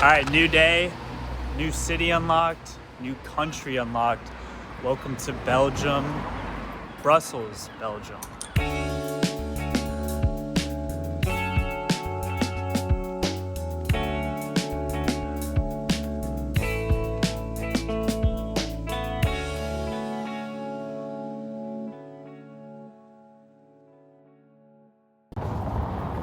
All right, new day, new city unlocked, new country unlocked. Welcome to Belgium, Brussels, Belgium.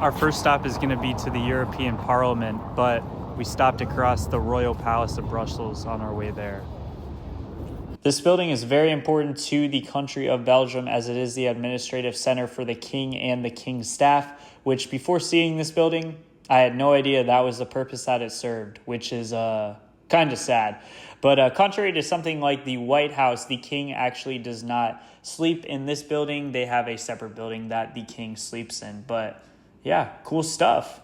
Our first stop is going to be to the European Parliament, but we stopped across the Royal Palace of Brussels on our way there. This building is very important to the country of Belgium as it is the administrative center for the king and the king's staff, which before seeing this building, I had no idea that was the purpose that it served, which is kind of sad. But contrary to something like the White House, the king actually does not sleep in this building. They have a separate building that the king sleeps in. But yeah, cool stuff.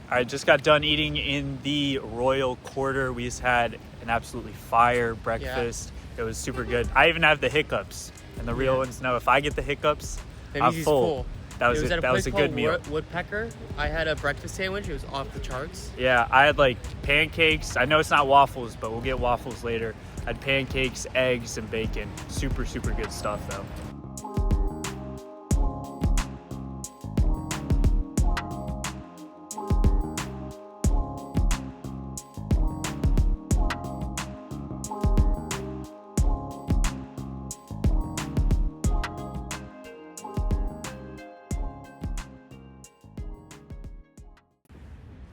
I just got done eating in the Royal Quarter. We just had an absolutely fire breakfast. Yeah. It was super good. I even have the hiccups, and the real ones know if I get the hiccups, I'm full. That was a good meal. Woodpecker. I had a breakfast sandwich. It was off the charts. Yeah, I had like pancakes. I know it's not waffles, but we'll get waffles later. I had pancakes, eggs, and bacon. Super, super good stuff though.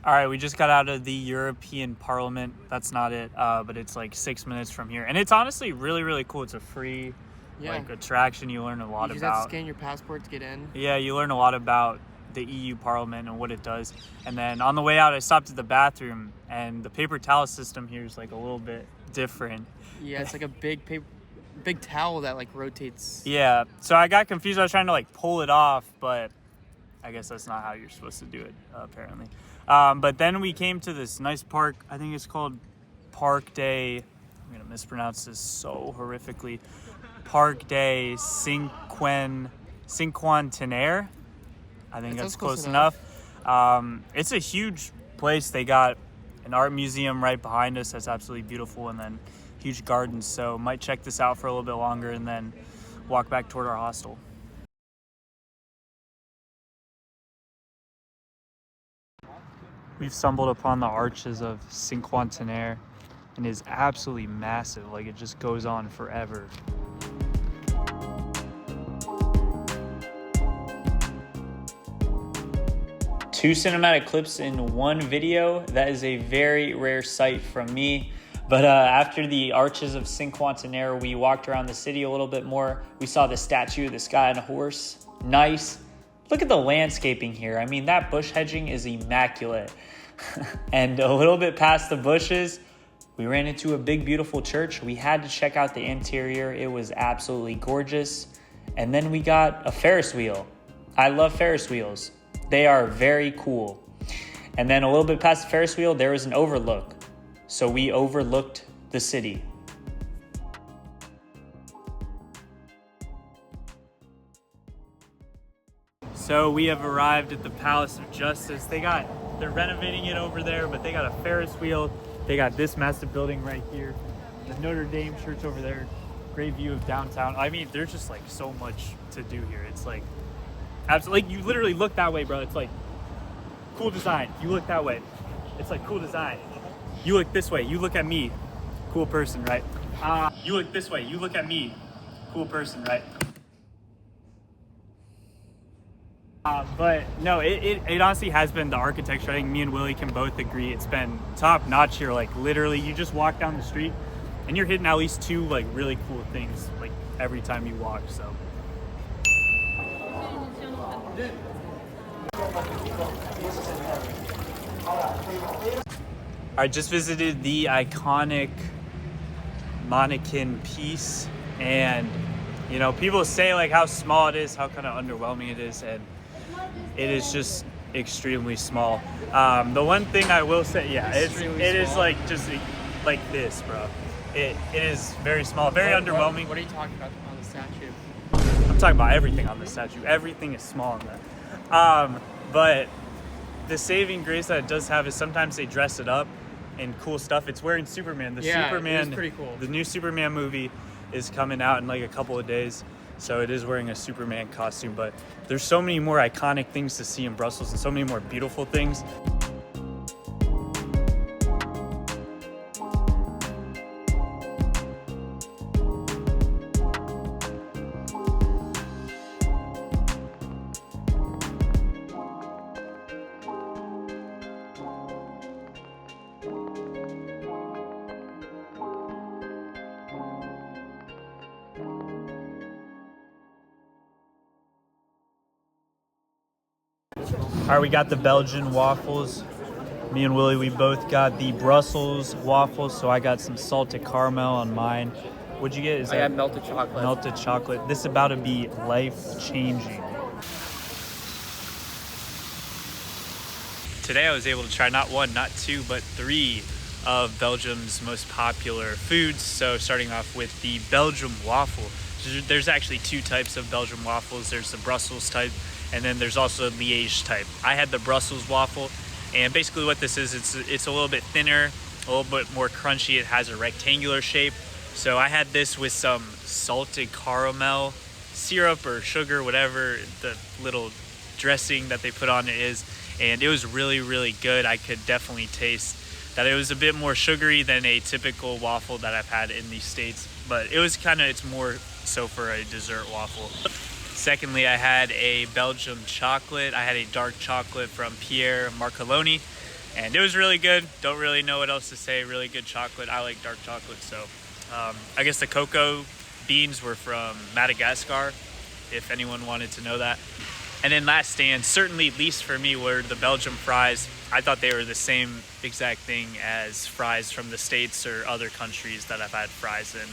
All right, we just got out of the European Parliament. That's not it, but it's like 6 minutes from here. And it's honestly really, really cool. It's a free attraction. You learn a lot about. You just have to scan your passport to get in. Yeah, you learn a lot about the EU Parliament and what it does. And then on the way out, I stopped at the bathroom, and the paper towel system here is like a little bit different. Yeah, it's like a big towel that like rotates. Yeah, so I got confused. I was trying to like pull it off, but I guess that's not how you're supposed to do it, apparently. But then we came to this nice park. I think it's called Parc du... I'm going to mispronounce this so horrifically. Parc du Cinquantenaire. I think that's close enough. It's a huge place. They got an art museum right behind us that's absolutely beautiful, and then huge gardens. So might check this out for a little bit longer and then walk back toward our hostel. We've stumbled upon the arches of Cinquantenaire, and it is absolutely massive. Like, it just goes on forever. Two cinematic clips in one video. That is a very rare sight from me. But after the arches of Cinquantenaire, we walked around the city a little bit more. We saw the statue of this guy on a horse. Nice. Look at the landscaping here. I mean, that bush hedging is immaculate. And a little bit past the bushes, we ran into a big, beautiful church. We had to check out the interior. It was absolutely gorgeous. And then we got a Ferris wheel. I love Ferris wheels. They are very cool. And then a little bit past the Ferris wheel, there was an overlook. So we overlooked the city. So we have arrived at the Palace of Justice. They're renovating it over there, but they got a Ferris wheel. They got this massive building right here. The Notre Dame church over there. Great view of downtown. I mean, there's just like so much to do here. It's like, absolutely, like you literally look that way, bro. It's like cool design. You look that way. It's like cool design. You look this way. You look at me. Cool person, right? You look this way. You look at me. Cool person, right? But no, it honestly has been the architecture. I think me and Willie can both agree it's been top notch here. Like literally, you just walk down the street and you're hitting at least two like really cool things like every time you walk. So. I just visited the iconic Manneken Pis, and you know, people say like how small it is, how kind of underwhelming it is, and it is just extremely small. The one thing I will say, yeah, it is like just like this, bro. it is very small, very underwhelming. What are you talking about on the statue? I'm talking about everything on the statue. Everything is small in there. But the saving grace that it does have is sometimes they dress it up in cool stuff. It's wearing Superman. It is pretty cool. The new Superman movie is coming out in like a couple of days. So it is wearing a Superman costume, but there's so many more iconic things to see in Brussels and so many more beautiful things. All right, we got the Belgian waffles. Me and Willie, we both got the Brussels waffles. So I got some salted caramel on mine. What'd you get? I got melted chocolate. Melted chocolate. This is about to be life-changing. Today I was able to try not one, not two, but three of Belgium's most popular foods. So starting off with the Belgian waffle. There's actually two types of Belgian waffles. There's the Brussels type, and then there's also Liège type. I had the Brussels waffle, and basically what this is, it's a little bit thinner, a little bit more crunchy. It has a rectangular shape. So I had this with some salted caramel syrup or sugar, whatever the little dressing that they put on it is, and it was really, really good. I could definitely taste that it was a bit more sugary than a typical waffle that I've had in the States, but it was it's more so for a dessert waffle. Secondly, I had a Belgian chocolate. I had a dark chocolate from Pierre Marcoloni, and it was really good. Don't really know what else to say. Really good chocolate. I like dark chocolate, so I guess the cocoa beans were from Madagascar, if anyone wanted to know that. And then last and certainly least for me were the Belgian fries. I thought they were the same exact thing as fries from the States or other countries that I've had fries in.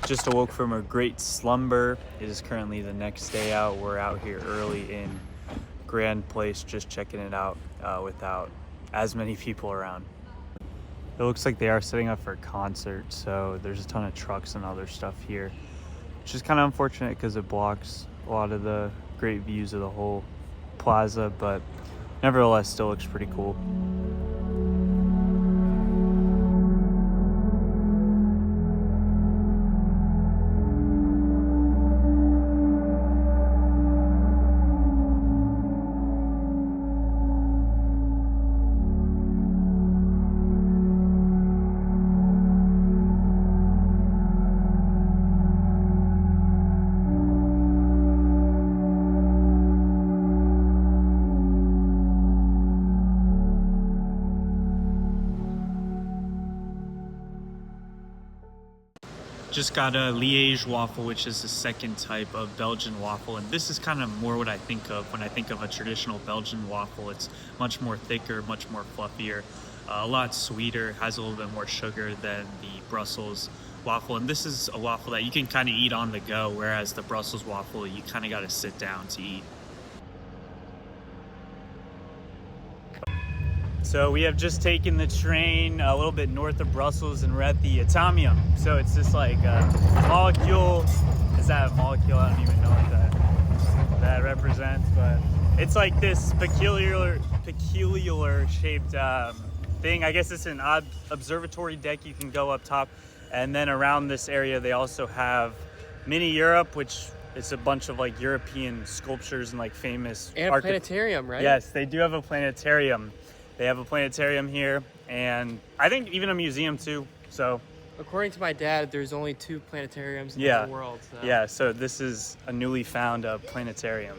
Just awoke from a great slumber. It is currently the next day out. We're out here early in Grand Place, just checking it out without as many people around. It looks like they are setting up for a concert, so there's a ton of trucks and other stuff here, which is kind of unfortunate because it blocks a lot of the great views of the whole plaza, but nevertheless still looks pretty cool. Just got a Liège waffle, which is the second type of Belgian waffle, and this is kind of more what I think of when I think of a traditional Belgian waffle. It's much more thicker, much more fluffier, a lot sweeter, has a little bit more sugar than the Brussels waffle, and this is a waffle that you can kind of eat on the go, whereas the Brussels waffle you kind of got to sit down to eat. So we have just taken the train a little bit north of Brussels and we're at the Atomium. So it's just like a molecule. Is that a molecule? I don't even know what that represents, but it's like this peculiar shaped thing. I guess it's an odd observatory deck. You can go up top, and then around this area they also have Mini Europe, which is a bunch of like European sculptures and like famous and a planetarium, right? Yes, they do have a planetarium. They have a planetarium here, and I think even a museum too. So, according to my dad, there's only 2 planetariums in the whole world. So. Yeah, so this is a newly found planetarium.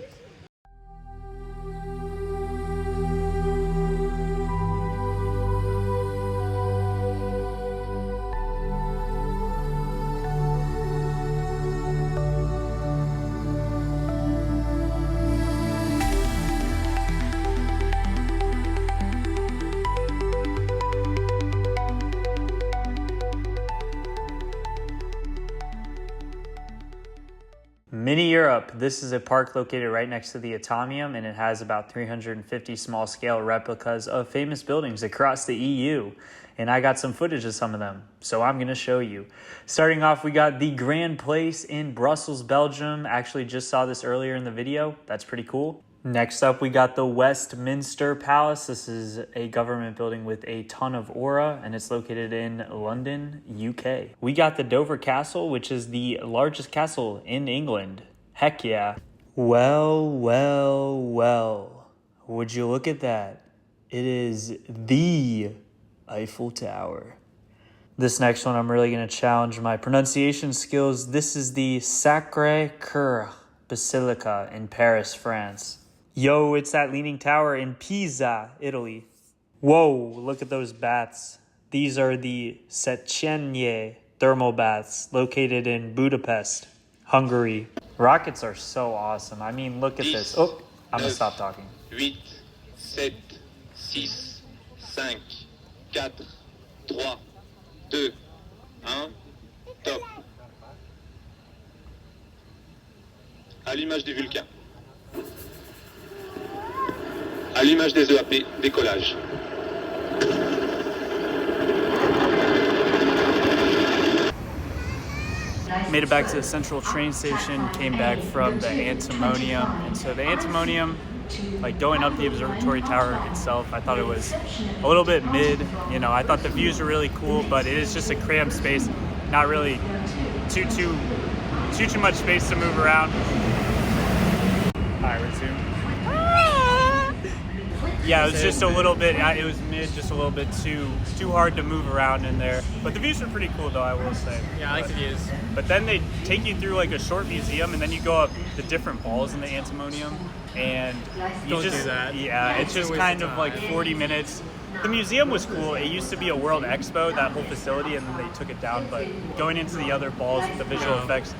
Mini Europe. This is a park located right next to the Atomium, and it has about 350 small-scale replicas of famous buildings across the EU. And I got some footage of some of them, so I'm going to show you. Starting off, we got the Grand Place in Brussels, Belgium. Actually, just saw this earlier in the video. That's pretty cool. Next up, we got the Westminster Palace. This is a government building with a ton of aura, and it's located in London, UK. We got the Dover Castle, which is the largest castle in England. Heck yeah. Well, well, well. Would you look at that? It is the Eiffel Tower. This next one, I'm really going to challenge my pronunciation skills. This is the Sacré-Cœur Basilica in Paris, France. Yo, it's that leaning tower in Pisa, Italy. Whoa, look at those baths. These are the Széchenyi thermal baths located in Budapest, Hungary. Rockets are so awesome. I mean, look at this. Oh, I'm going to stop talking. 8, 7, 6, 5, 4, 3, 2, 1, top. À l'image des Vulcains. À l'image des EAP, décollage. Made it back to the central train station, came back from the Antimonium. And so the Antimonium, like going up the observatory tower itself, I thought it was a little bit mid. You know, I thought the views were really cool, but it is just a cramped space, not really too much space to move around. All right, resume. Yeah, it was just a little bit, it was mid, just a little bit too hard to move around in there. But the views are pretty cool though, I will say. Yeah, I like the views. But then they take you through like a short museum, and then you go up the different balls in the Antimonium, and you Don't just, do that. yeah, it's just kind of like 40 minutes. The museum was cool. It used to be a World Expo, that whole facility, and then they took it down. But going into the other balls with the visual effects,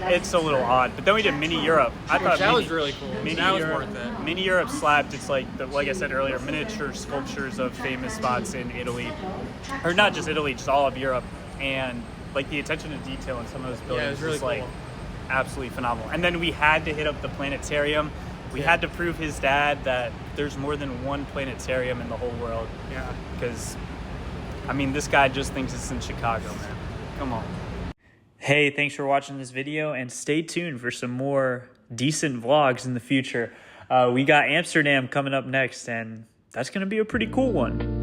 it's a little odd. But then we did Mini Europe. I thought that was really cool. Mini That was Europe, worth it. Mini Europe slapped. It's like I said earlier, miniature sculptures of famous spots in Italy, or not just Italy, just all of Europe, and like the attention to detail in some of those buildings Yeah, it was really was like cool. absolutely phenomenal. And then we had to hit up the planetarium. We had to prove his dad that there's more than one planetarium in the whole world. Yeah. Because, I mean, this guy just thinks it's in Chicago, man. Come on. Hey, thanks for watching this video, and stay tuned for some more decent vlogs in the future. We got Amsterdam coming up next, and that's going to be a pretty cool one.